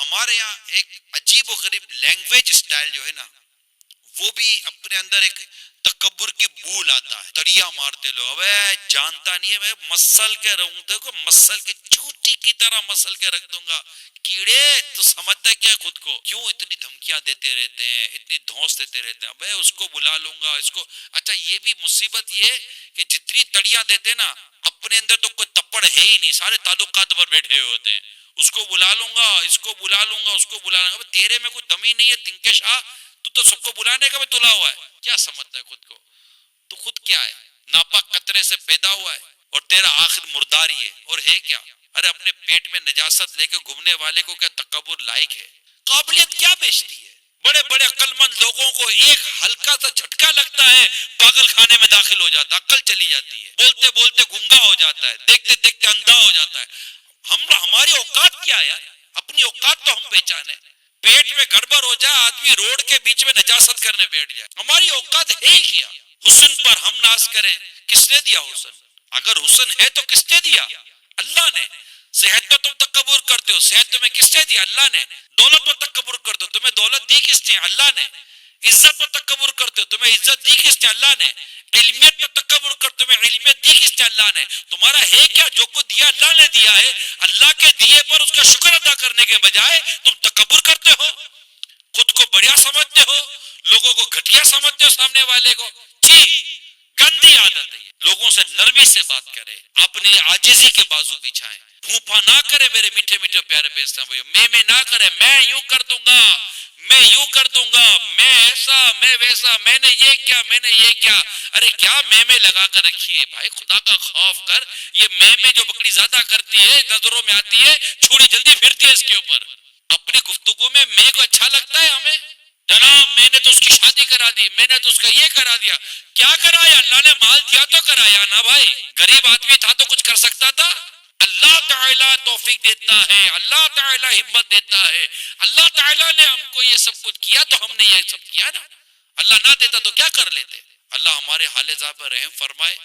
ہمارے یہاں ایک عجیب و غریب لینگویج اسٹائل جو ہے نا، وہ بھی اپنے اندر ایک تکبر کی بو لاتا ہے. تڑیا مارتے لو، ابے جانتا نہیں ہے میں مسل کے رہوں، دیکھو مسل کے چوٹی کی طرح مسل کے رکھ دوں گا. کیڑے تو سمجھتا ہے کیا خود کو؟ کیوں اتنی دھمکیاں دیتے رہتے ہیں، اتنی دھونس دیتے رہتے ہیں؟ ابے اس کو بلا لوں گا، اس کو. اچھا یہ بھی مصیبت یہ کہ جتنی تڑیاں دیتے نا، اپنے اندر تو کوئی تپڑ ہے ہی نہیں، سارے تعلقات پر بیٹھے ہوتے ہیں. اس کو بلا لوں گا، اس کو بلا لوں گا، اس کو بلا لوں گا. تیرے میں کوئی دمی نہیں ہے تنکے شاہ، تو سب کو بلانے کا بھی تلا ہوا ہے. کیا سمجھتا ہے خود کو؟ تو خود کیا ہے؟ ناپاک قطرے سے پیدا ہوا ہے اور تیرا آخر مردار ہی ہے. اور ہے کیا؟ ارے اپنے پیٹ میں نجاست لے کے گھومنے والے کو کیا تکبر لائق ہے؟ قابلیت کیا بیچتی ہے؟ بڑے بڑے عقل مند لوگوں کو ایک ہلکا سا جھٹکا لگتا ہے، پاگل خانے میں داخل ہو جاتا ہے، عقل چلی جاتی ہے، بولتے بولتے گنگا ہو جاتا ہے، دیکھتے دیکھتے اندھا ہو جاتا ہے. ہماری اوقات کیا ہے یار؟ اپنی اوقات تو ہم پہچانے. پیٹ میں گڑبڑ ہو جائے، آدمی روڈ کے بیچ میں نجاست کرنے بیٹھ جائے. ہماری اوقات ہے ہی کیا؟ حسن پر ہم ناز کریں، کس نے دیا حسن؟ اگر حسن ہے تو کس نے دیا؟ اللہ نے. صحت تو تم تکبر کرتے ہو، صحت تمہیں کس نے دیا؟ اللہ نے. دولت پر تکبر کرتے ہو، تمہیں دولت دی کس نے؟ اللہ نے. عزت پر تکبر کرتے ہو، تمہیں عزت دی کس نے؟ اللہ نے. علمیت پر تکبر کرتے ہو، تمہیں علمیت دی کس نے؟ اللہ نے. تمہارا ہے کیا؟ جو کو دیا اللہ نے دیا ہے. اللہ کے دیے پر اس کا شکر ادا کرنے کے بجائے تم تکبر کرتے ہو، خود کو بڑیا سمجھتے ہو، لوگوں کو گھٹیا سمجھتے ہو، سامنے والے کو. جی گندی عادت ہے. لوگوں سے نرمی سے بات کرے، اپنی عاجزی کے بازو بچھائیں. پھوپا نہ کرے میرے میٹھے میٹھے پیارے پیسے بھائیو، میں نہ کرے، میں یوں کر دوں گا، میں یوں کر دوں گا، میں ایسا، میں ویسا، میں نے یہ کیا، میں نے یہ کیا. ارے کیا میں لگا کر رکھی ہے بھائی؟ خدا کا خوف کر. یہ میں جو بکری زیادہ کرتی ہے، نظروں میں آتی ہے، چھوڑی جلدی پھرتی ہے اس کے اوپر. اپنی گفتگو میں کو اچھا لگتا ہے ہمیں. جناب میں نے تو اس کی شادی کرا دی، میں نے تو اس کا یہ کرا دیا. کیا کرایا؟ اللہ نے مال دیا تو کرایا نا بھائی. غریب آدمی تھا تو کچھ کر سکتا تھا؟ اللہ تعالیٰ توفیق دیتا ہے، اللہ تعالیٰ ہمت دیتا ہے. اللہ تعالیٰ نے ہم کو یہ سب کچھ کیا تو ہم نے یہ سب کیا نا. اللہ نہ دیتا تو کیا کر لیتے؟ اللہ ہمارے حال ذات پر رحم فرمائے.